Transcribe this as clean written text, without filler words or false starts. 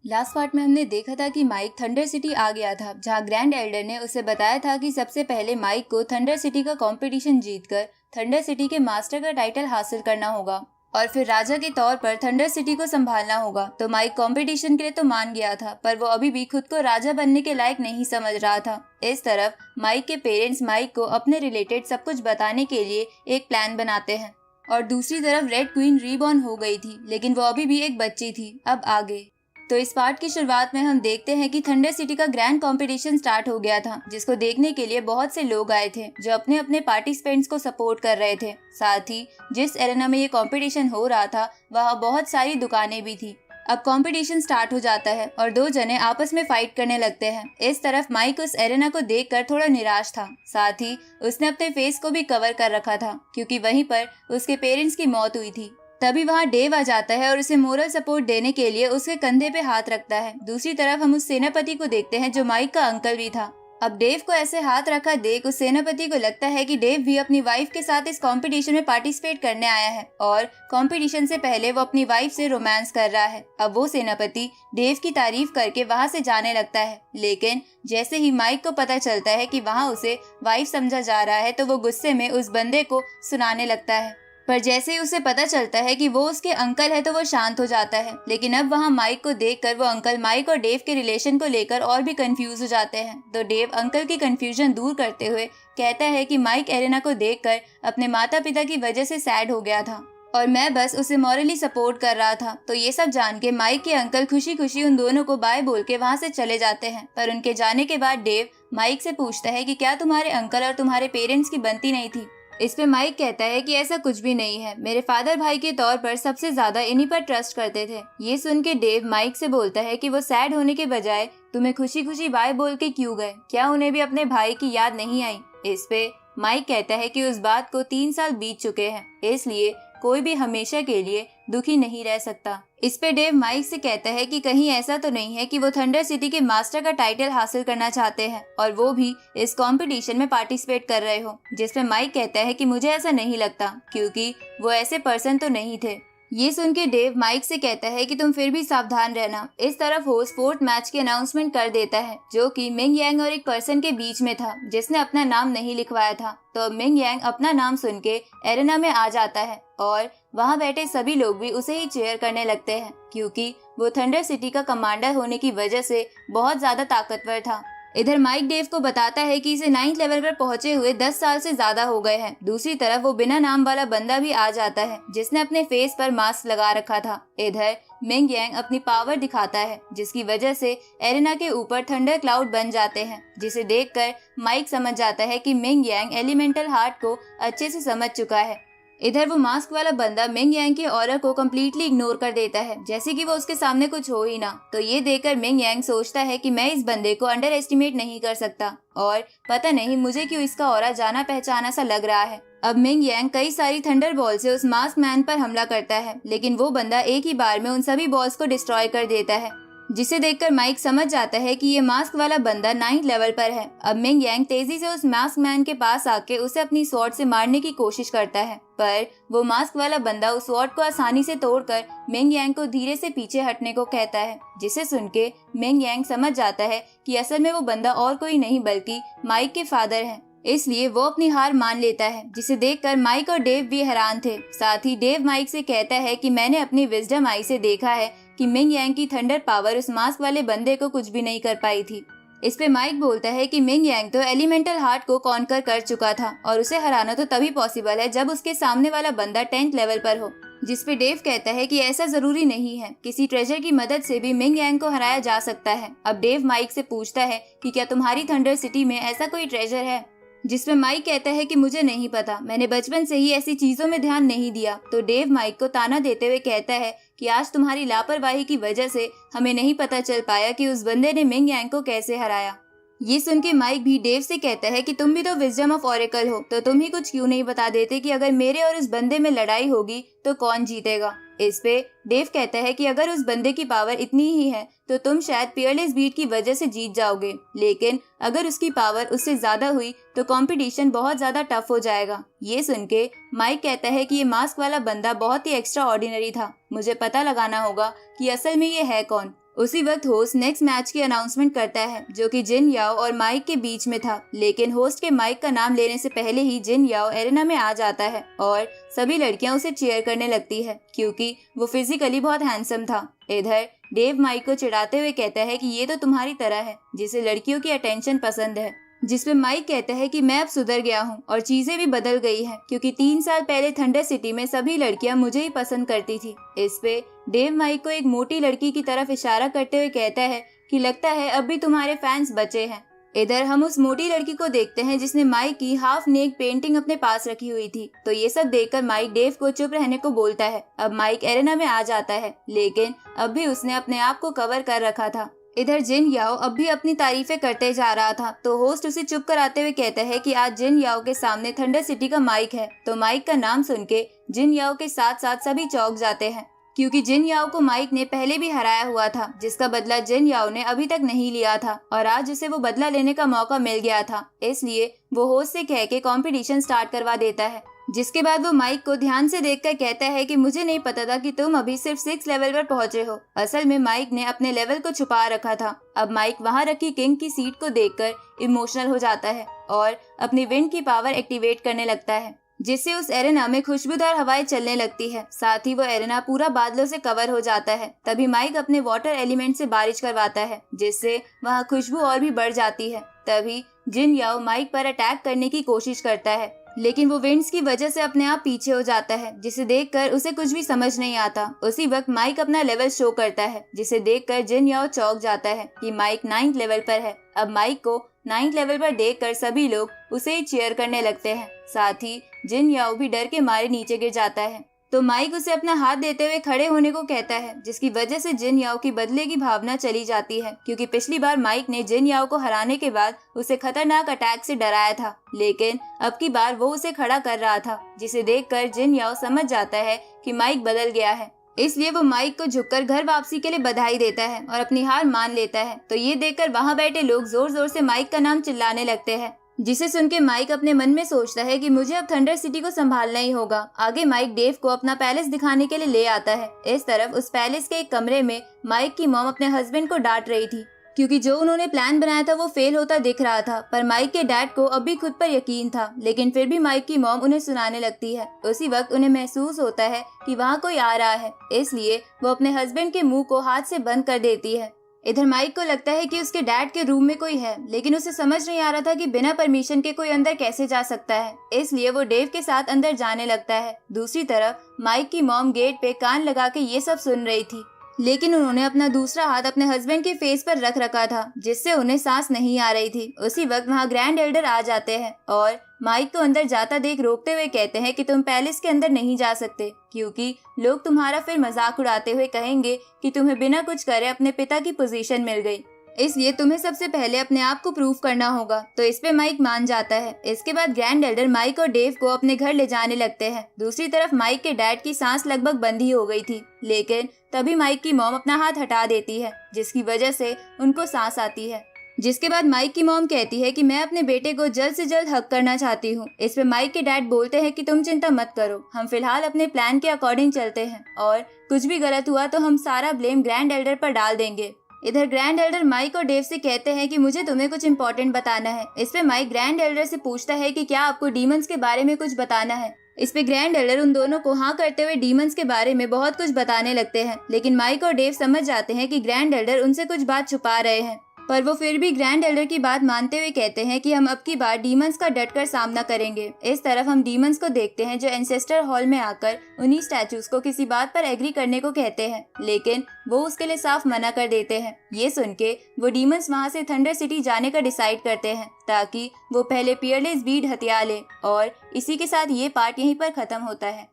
Last part में हमने देखा था कि माइक थंडर सिटी आ गया था, जहां ग्रैंड एल्डर ने उसे बताया था कि सबसे पहले माइक को थंडर सिटी का कंपटीशन जीतकर थंडर सिटी के मास्टर का टाइटल हासिल करना होगा और फिर राजा के तौर पर थंडर सिटी को संभालना होगा। तो माइक कंपटीशन के लिए तो मान गया था, पर वो अभी भी खुद को राजा बनने के लायक नहीं समझ रहा था। इस तरफ माइक के पेरेंट्स माइक को अपने रिलेटेड सब कुछ बताने के लिए एक प्लान बनाते हैं और दूसरी तरफ रेड क्वीन रीबॉर्न हो गई थी, लेकिन वो अभी भी एक बच्ची थी। अब आगे तो इस पार्ट की शुरुआत में हम देखते हैं कि थंडर सिटी का ग्रैंड कंपटीशन स्टार्ट हो गया था, जिसको देखने के लिए बहुत से लोग आए थे जो अपने अपने पार्टिसिपेंट्स को सपोर्ट कर रहे थे। साथ ही जिस एरेना में ये कंपटीशन हो रहा था वहाँ बहुत सारी दुकानें भी थी। अब कंपटीशन स्टार्ट हो जाता है और दो जने आपस में फाइट करने लगते हैं। इस तरफ माइक उस एरेना को देखकर थोड़ा निराश था, साथ ही उसने अपने फेस को भी कवर कर रखा था क्योंकि वहीं पर उसके पेरेंट्स की मौत हुई थी। तभी वहाँ डेव आ जाता है और उसे मोरल सपोर्ट देने के लिए उसके कंधे पे हाथ रखता है। दूसरी तरफ हम उस सेनापति को देखते हैं जो माइक का अंकल भी था। अब डेव को ऐसे हाथ रखा देख उस सेनापति को लगता है कि डेव भी अपनी वाइफ के साथ इस कंपटीशन में पार्टिसिपेट करने आया है और कंपटीशन से पहले वो अपनी वाइफ से रोमांस कर रहा है। अब वो सेनापति डेव की तारीफ करके वहाँ से जाने लगता है, लेकिन जैसे ही माइक को पता चलता है कि वहाँ उसे वाइफ समझा जा रहा है तो वो गुस्से में उस बंदे को सुनाने लगता है। पर जैसे ही उसे पता चलता है कि वो उसके अंकल है तो वो शांत हो जाता है। लेकिन अब वहाँ माइक को देखकर वो अंकल माइक और डेव के रिलेशन को लेकर और भी कंफ्यूज हो जाते हैं। तो डेव अंकल की कंफ्यूजन दूर करते हुए कहता है कि माइक एरेना को देखकर अपने माता पिता की वजह से सैड हो गया था और मैं बस उसे मॉरली सपोर्ट कर रहा था। तो ये सब जान के माइक के अंकल खुशी खुशी उन दोनों को बाय बोल के वहाँ से चले जाते हैं। पर उनके जाने के बाद डेव माइक से पूछता है कि क्या तुम्हारे अंकल और तुम्हारे पेरेंट्स की बनती नहीं थी। इस पे माइक कहता है कि ऐसा कुछ भी नहीं है, मेरे फादर भाई के तौर पर सबसे ज्यादा इन्हीं पर ट्रस्ट करते थे। ये सुन के डेव माइक से बोलता है कि वो सैड होने के बजाय तुम्हें खुशी खुशी बाय बोल के क्यों गए, क्या उन्हें भी अपने भाई की याद नहीं आई। इस पे माइक कहता है कि उस बात को 3 साल बीत चुके हैं, इसलिए कोई भी हमेशा के लिए दुखी नहीं रह सकता। इस पे डेव माइक से कहता है कि कहीं ऐसा तो नहीं है कि वो थंडर सिटी के मास्टर का टाइटल हासिल करना चाहते हैं और वो भी इस कंपटीशन में पार्टिसिपेट कर रहे हो। जिसमें माइक कहता है कि मुझे ऐसा नहीं लगता क्योंकि वो ऐसे पर्सन तो नहीं थे। ये सुन के डेव माइक से कहता है कि तुम फिर भी सावधान रहना। इस तरफ होस्ट 4th मैच की अनाउंसमेंट कर देता है जो कि मिंग यांग और एक पर्सन के बीच में था जिसने अपना नाम नहीं लिखवाया था। तो मिंग यांग अपना नाम सुन के एरेना में आ जाता है और वहाँ बैठे सभी लोग भी उसे ही चेयर करने लगते हैं क्योंकि वो थंडर सिटी का कमांडर होने की वजह से बहुत ज्यादा ताकतवर था। इधर माइक डेव को बताता है कि इसे 9th लेवल पर पहुंचे हुए 10 साल से ज्यादा हो गए हैं। दूसरी तरफ वो बिना नाम वाला बंदा भी आ जाता है जिसने अपने फेस पर मास्क लगा रखा था। इधर मिंग यांग अपनी पावर दिखाता है जिसकी वजह से एरेना के ऊपर थंडर क्लाउड बन जाते हैं, जिसे देखकर माइक समझ जाता है कि मिंग यांग एलिमेंटल हार्ट को अच्छे से समझ चुका है। इधर वो मास्क वाला बंदा मिंग यांग के ऑरा को कम्प्लीटली इग्नोर कर देता है जैसे कि वो उसके सामने कुछ हो ही ना। तो ये देखकर मिंग यांग सोचता है कि मैं इस बंदे को अंडर एस्टिमेट नहीं कर सकता और पता नहीं मुझे क्यों इसका ऑरा जाना पहचाना सा लग रहा है। अब मिंग यांग कई सारी थंडर बॉल से उस मास्क मैन पर हमला करता है, लेकिन वो बंदा एक ही बार में उन सभी बॉल्स को डिस्ट्रॉय कर देता है, जिसे देखकर माइक समझ जाता है कि ये मास्क वाला बंदा 9th लेवल पर है। अब मिंग यांग तेजी से उस मास्क मैन के पास आके उसे अपनी स्वॉर्ड से मारने की कोशिश करता है, पर वो मास्क वाला बंदा उस स्वॉर्ड को आसानी से तोड़कर मिंग यांग को धीरे से पीछे हटने को कहता है, जिसे सुन के मिंग यांग समझ जाता है कि असल में वो बंदा और कोई नहीं बल्कि माइक के फादर है। इसलिए वो अपनी हार मान लेता है, जिसे देखकर माइक और डेव भी हैरान थे। साथ ही डेव माइक से कहता है कि मैंने अपनी विजडम आई से देखा है कि मिंग यांग की थंडर पावर उस मास्क वाले बंदे को कुछ भी नहीं कर पाई थी। इस पे माइक बोलता है कि मिंग यांग तो एलिमेंटल हार्ट को कॉन्कर कर चुका था और उसे हराना तो तभी पॉसिबल है जब उसके सामने वाला बंदा 10th लेवल पर हो। जिस पे डेव कहता है कि ऐसा जरूरी नहीं है, किसी ट्रेजर की मदद से भी मिंग यांग को हराया जा सकता है। अब डेव माइक से पूछता है कि क्या तुम्हारी थंडर सिटी में ऐसा कोई ट्रेजर है, जिसमें माइक कहता है कि मुझे नहीं पता, मैंने बचपन से ही ऐसी चीजों में ध्यान नहीं दिया। तो डेव माइक को ताना देते हुए कहता है कि आज तुम्हारी लापरवाही की वजह से हमें नहीं पता चल पाया कि उस बंदे ने मिंग यांग को कैसे हराया। ये सुन के माइक भी डेव से कहता है कि तुम भी तो विजडम ऑफ ऑरेकल हो, तो तुम ही कुछ क्यों नहीं बता देते कि अगर मेरे और उस बंदे में लड़ाई होगी तो कौन जीतेगा। इस पे डेव कहता है कि अगर उस बंदे की पावर इतनी ही है तो तुम शायद पियरलेस बीट की वजह से जीत जाओगे, लेकिन अगर उसकी पावर उससे ज्यादा हुई तो कंपटीशन बहुत ज्यादा टफ हो जाएगा। ये सुन के माइक कहता है कि ये मास्क वाला बंदा बहुत ही एक्स्ट्रा ऑर्डिनरी था, मुझे पता लगाना होगा कि असल में ये है कौन। उसी वक्त होस्ट नेक्स्ट मैच की अनाउंसमेंट करता है, जो कि जिन याओ और माइक के बीच में था। लेकिन होस्ट के माइक का नाम लेने से पहले ही जिन याओ एरेना में आ जाता है और सभी लड़कियां उसे चीयर करने लगती है, क्योंकि वो फिजिकली बहुत हैंडसम था। इधर डेव माइक को चिढ़ाते हुए कहता है कि ये तो तुम्हारी तरह है, जिसे लड़कियों की अटेंशन पसंद है। जिसपे माइक कहता है कि मैं अब सुधर गया हूँ और चीजें भी बदल गई हैं, क्योंकि 3 साल पहले थंडर सिटी में सभी लड़कियां मुझे ही पसंद करती थी। इस पे डेव माइक को एक मोटी लड़की की तरफ इशारा करते हुए कहता है कि लगता है अब भी तुम्हारे फैंस बचे हैं। इधर हम उस मोटी लड़की को देखते हैं जिसने माइक की हाफ नेक पेंटिंग अपने पास रखी हुई थी। तो ये सब देखकर माइक डेव को चुप रहने को बोलता है। अब माइक एरेना में आ जाता है, लेकिन अब भी उसने अपने आप को कवर कर रखा था। इधर जिन याओ अब भी अपनी तारीफें करते जा रहा था, तो होस्ट उसे चुप कराते हुए कहता है कि आज जिन याओ के सामने थंडर सिटी का माइक है। तो माइक का नाम सुन के जिन याओ के साथ साथ सभी चौंक जाते हैं, क्योंकि जिन याओ को माइक ने पहले भी हराया हुआ था, जिसका बदला जिन याओ ने अभी तक नहीं लिया था और आज उसे वो बदला लेने का मौका मिल गया था। इसलिए वो होस्ट से कह के कॉम्पिटिशन स्टार्ट करवा देता है, जिसके बाद वो माइक को ध्यान से देखकर कहता है कि मुझे नहीं पता था कि तुम अभी सिर्फ 6 लेवल पर पहुंचे हो। असल में माइक ने अपने लेवल को छुपा रखा था। अब माइक वहां रखी किंग की सीट को देखकर इमोशनल हो जाता है और अपनी विंड की पावर एक्टिवेट करने लगता है, जिससे उस एरेना में खुशबूदार हवाएं चलने लगती है। साथ ही वो एरेना पूरा बादलों से कवर हो जाता है। तभी माइक अपने वाटर एलिमेंट से बारिश करवाता है, जिससे वहाँ खुशबू और भी बढ़ जाती है। तभी जिन याओ माइक पर अटैक करने की कोशिश करता है, लेकिन वो विंड्स की वजह से अपने आप पीछे हो जाता है, जिसे देखकर उसे कुछ भी समझ नहीं आता। उसी वक्त माइक अपना लेवल शो करता है, जिसे देखकर जिन याओ चौंक जाता है कि माइक 9th लेवल पर है। अब माइक को 9th लेवल पर देखकर सभी लोग उसे चीयर करने लगते हैं। साथ ही जिन याओ भी डर के मारे नीचे गिर जाता है। तो माइक उसे अपना हाथ देते हुए खड़े होने को कहता है, जिसकी वजह से जिन याओ की बदले की भावना चली जाती है, क्योंकि पिछली बार माइक ने जिन याओ को हराने के बाद उसे खतरनाक अटैक से डराया था, लेकिन अब की बार वो उसे खड़ा कर रहा था, जिसे देखकर जिन याओ समझ जाता है कि माइक बदल गया है। इसलिए वो माइक को झुककर घर वापसी के लिए बधाई देता है और अपनी हार मान लेता है। तो ये देखकर वहाँ बैठे लोग जोर जोर से माइक का नाम चिल्लाने लगते हैं, जिसे सुन के माइक अपने मन में सोचता है कि मुझे अब थंडर सिटी को संभालना ही होगा। आगे माइक डेव को अपना पैलेस दिखाने के लिए ले आता है। इस तरफ उस पैलेस के एक कमरे में माइक की मॉम अपने हस्बैंड को डांट रही थी, क्योंकि जो उन्होंने प्लान बनाया था वो फेल होता दिख रहा था। पर माइक के डैड को अभी खुद पर यकीन था, लेकिन फिर भी माइक की मॉम उन्हें सुनाने लगती है। उसी वक्त उन्हें महसूस होता है कि वहाँ कोई आ रहा है, इसलिए वो अपने हस्बैंड के मुंह को हाथ से बंद कर देती है। इधर माइक को लगता है कि उसके डैड के रूम में कोई है, लेकिन उसे समझ नहीं आ रहा था कि बिना परमिशन के कोई अंदर कैसे जा सकता है। इसलिए वो डेव के साथ अंदर जाने लगता है। दूसरी तरफ माइक की मॉम गेट पे कान लगा के ये सब सुन रही थी, लेकिन उन्होंने अपना दूसरा हाथ अपने हस्बैंड के फेस पर रख रखा था, जिससे उन्हें सांस नहीं आ रही थी। उसी वक्त वहाँ ग्रैंड एल्डर आ जाते हैं और माइक को अंदर जाता देख रोकते हुए कहते हैं कि तुम पैलेस के अंदर नहीं जा सकते, क्योंकि लोग तुम्हारा फिर मजाक उड़ाते हुए कहेंगे कि तुम्हें बिना कुछ करे अपने पिता की पोजीशन मिल गई, इसलिए तुम्हें सबसे पहले अपने आप को प्रूव करना होगा। तो इस पे माइक मान जाता है। इसके बाद ग्रैंड एल्डर माइक और डेव को अपने घर ले जाने लगते हैं। दूसरी तरफ माइक के डैड की सांस लगभग बंद ही हो गई थी, लेकिन तभी माइक की मॉम अपना हाथ हटा देती है, जिसकी वजह से उनको सांस आती है। जिसके बाद माइक की मॉम कहती है कि मैं अपने बेटे को जल्द से जल्द हक करना चाहती हूँ। इस पे माइक के डैड बोलते हैं कि तुम चिंता मत करो, हम फिलहाल अपने प्लान के अकॉर्डिंग चलते हैं और कुछ भी गलत हुआ तो हम सारा ब्लेम ग्रैंड एल्डर पर डाल देंगे। इधर ग्रैंड एल्डर माइक और डेव से कहते हैं कि मुझे तुम्हें कुछ इम्पोर्टेंट बताना है। इस पे माइक ग्रैंड एल्डर से पूछता है कि क्या आपको डीमंस के बारे में कुछ बताना है। इस पे ग्रैंड एल्डर उन दोनों को हाँ करते हुए डीमंस के बारे में बहुत कुछ बताने लगते हैं, लेकिन माइक और डेव समझ जाते हैं कि ग्रैंड एल्डर उनसे कुछ बात छुपा रहे हैं। पर वो फिर भी ग्रैंड एल्डर की बात मानते हुए कहते हैं कि हम अब की बार डीमंस का डटकर सामना करेंगे। इस तरफ हम डीमंस को देखते हैं जो एंसेस्टर हॉल में आकर उन्हीं स्टैचूज को किसी बात पर एग्री करने को कहते हैं, लेकिन वो उसके लिए साफ मना कर देते हैं। ये सुन के वो डीमंस वहाँ से थंडर सिटी जाने का डिसाइड करते हैं, ताकि वो पहले पियरलेस बीड हथिया ले। और इसी के साथ ये पार्ट यहीं पर खत्म होता है।